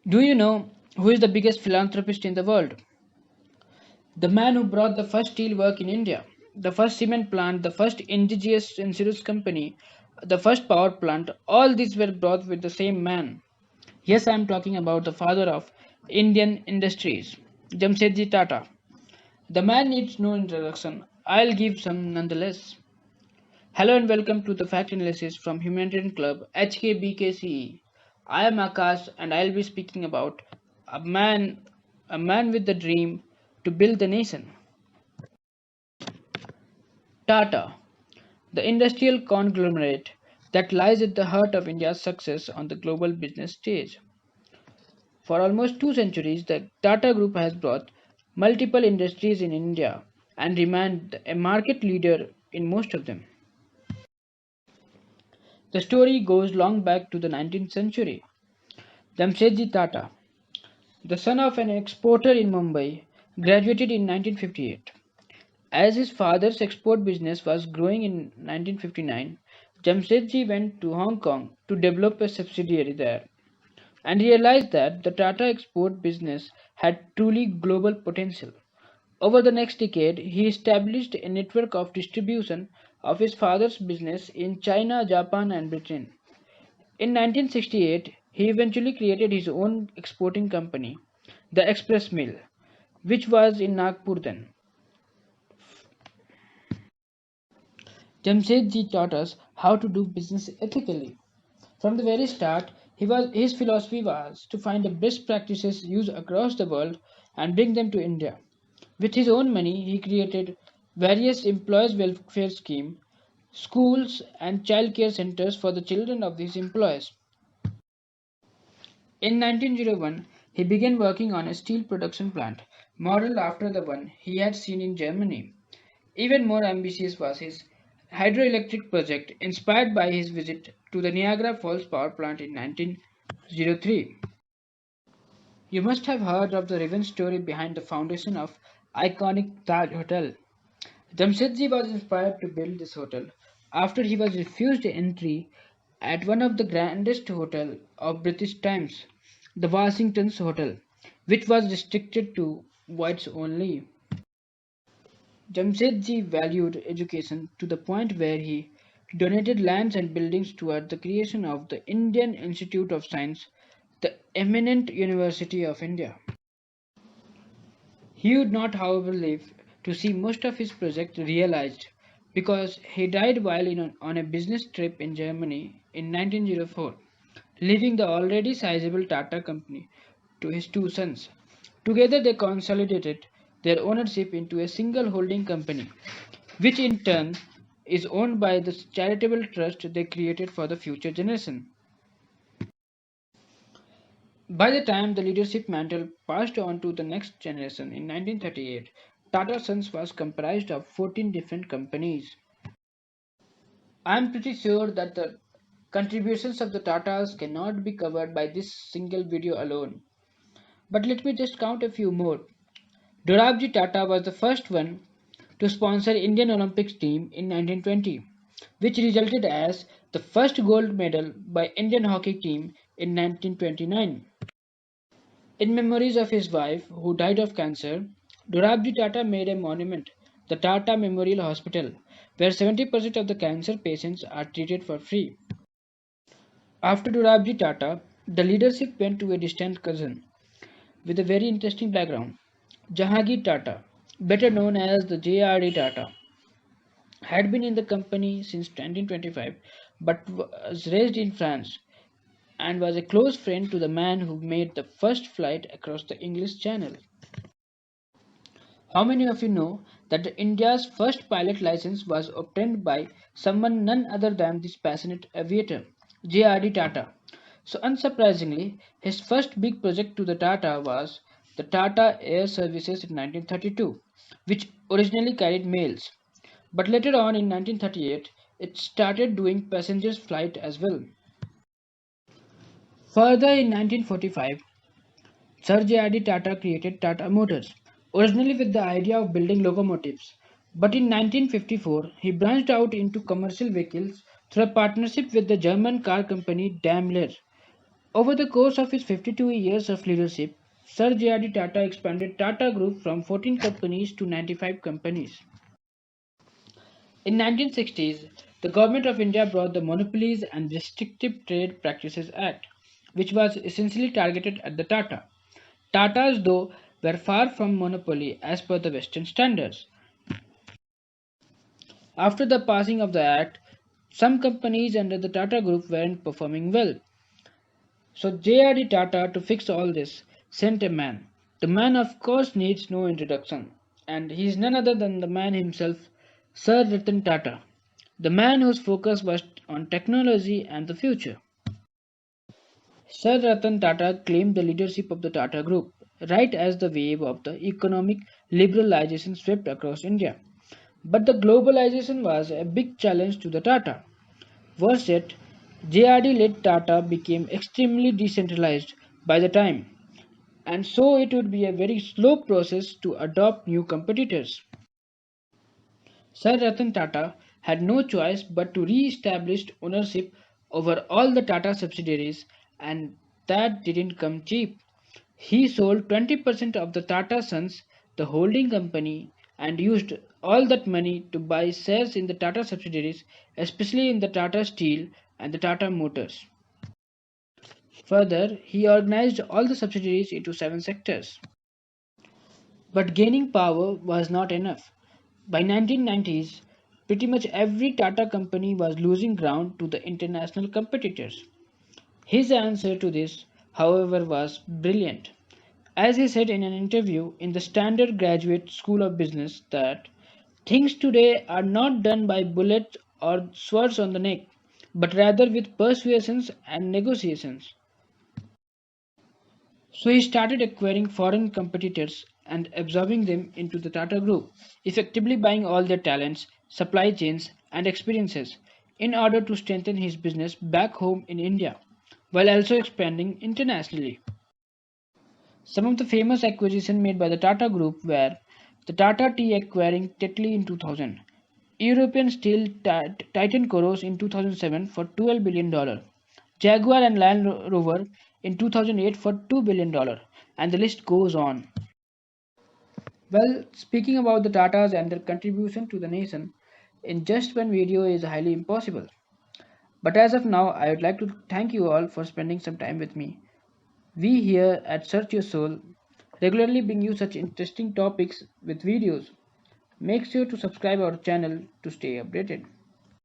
Do you know who is the biggest philanthropist in the world? The man who brought the first steel work in India, the first cement plant, the first indigenous insurance company, the first power plant, all these were brought with the same man. Yes, I am talking about the father of Indian industries, Jamshedji Tata. The man needs no introduction. I'll give some nonetheless. Hello and welcome to the Fact Analysis from Humanitarian Club HKBKCE. I am Akash and I'll be speaking about a man a man with the dream to build the nation. Tata, the industrial conglomerate that lies at the heart of India's success on the global business stage. For almost 2 centuries, the Tata Group has brought multiple industries in India and remained a market leader in most of them. The story goes long back to the 19th century. Jamshedji Tata, the son of an exporter in Mumbai, graduated in 1958. As his father's export business was growing in 1959, Jamshedji went to Hong Kong to develop a subsidiary there and realized that the Tata export business had truly global potential. Over the next decade, he established a network of distribution of his father's business in China, Japan, and Britain. In 1968, he eventually created his own exporting company, the Express Mill, which was in Nagpur then. Jamshedji taught us how to do business ethically. From the very start, his philosophy was to find the best practices used across the world and bring them to India. With his own money, he created various employees' welfare schemes, schools, and child care centers for the children of these employees. In 1901, he began working on a steel production plant, modeled after the one he had seen in Germany. Even more ambitious was his hydroelectric project, inspired by his visit to the Niagara Falls power plant in 1903. You must have heard of the revenge story behind the foundation of iconic Taj Hotel. Jamshedji was inspired to build this hotel after he was refused entry at one of the grandest hotels of British times, the Washington's Hotel, which was restricted to whites only. Jamshedji valued education to the point where he donated lands and buildings toward the creation of the Indian Institute of Science, the eminent University of India. He would not, however, live to see most of his project realized because he died while on a business trip in Germany in 1904, leaving the already sizable Tata company to his two sons. Together they consolidated their ownership into a single holding company, which in turn is owned by the charitable trust they created for the future generation. By the time the leadership mantle passed on to the next generation in 1938, Tata Sons was comprised of 14 different companies. I am pretty sure that the contributions of the Tatas cannot be covered by this single video alone. But let me just count a few more. Dorabji Tata was the first one to sponsor Indian Olympics team in 1920, which resulted as the first gold medal by Indian hockey team in 1929. In memories of his wife, who died of cancer, Dorabji Tata made a monument, the Tata Memorial Hospital, where 70% of the cancer patients are treated for free. After Dorabji Tata, the leadership went to a distant cousin with a very interesting background. Jahangir Tata, better known as the JRD Tata, had been in the company since 1925 but was raised in France and was a close friend to the man who made the first flight across the English Channel. How many of you know that India's first pilot license was obtained by someone none other than this passionate aviator, J.R.D. Tata? So, unsurprisingly, his first big project to the Tata was the Tata Air Services in 1932, which originally carried mails. But later on in 1938, it started doing passengers flight as well. Further in 1945, Sir J.R.D. Tata created Tata Motors, originally with the idea of building locomotives. But in 1954, he branched out into commercial vehicles through a partnership with the German car company Daimler. Over the course of his 52 years of leadership, Sir J.R.D. Tata expanded Tata Group from 14 companies to 95 companies. In 1960s, the government of India brought the Monopolies and Restrictive Trade Practices Act, which was essentially targeted at the Tata. Tatas, though, were far from monopoly as per the Western standards. After the passing of the act, some companies under the Tata Group weren't performing well. So J.R.D. Tata, to fix all this, sent a man. The man, of course, needs no introduction, and he is none other than the man himself, Sir Ratan Tata, the man whose focus was on technology and the future. Sir Ratan Tata claimed the leadership of the Tata Group right as the wave of the economic liberalization swept across India. But the globalization was a big challenge to the Tata. Worse yet, JRD led Tata became extremely decentralized by the time, and so it would be a very slow process to adopt new competitors. Sir Ratan Tata had no choice but to re-establish ownership over all the Tata subsidiaries, and that didn't come cheap. He sold 20% of the Tata Sons, the holding company, and used all that money to buy shares in the Tata subsidiaries, especially in the Tata Steel and the Tata Motors. Further, he organized all the subsidiaries into seven sectors. But gaining power was not enough. By 1990s, pretty much every Tata company was losing ground to the international competitors. His answer to this, however, was brilliant. As he said in an interview in the Standard Graduate School of Business that things today are not done by bullets or swords on the neck, but rather with persuasions and negotiations. So he started acquiring foreign competitors and absorbing them into the Tata Group, effectively buying all their talents, supply chains, and experiences in order to strengthen his business back home in India, while also expanding internationally. Some of the famous acquisitions made by the Tata Group were the Tata Tea acquiring Tetley in 2000, European Steel Titan Coros in 2007 for $12 billion, Jaguar and Land Rover in 2008 for $2 billion, and the list goes on. Well, speaking about the Tatas and their contribution to the nation in just one video is highly impossible. But as of now, I would like to thank you all for spending some time with me. We here at Search Your Soul regularly bring you such interesting topics with videos. Make sure to subscribe our channel to stay updated.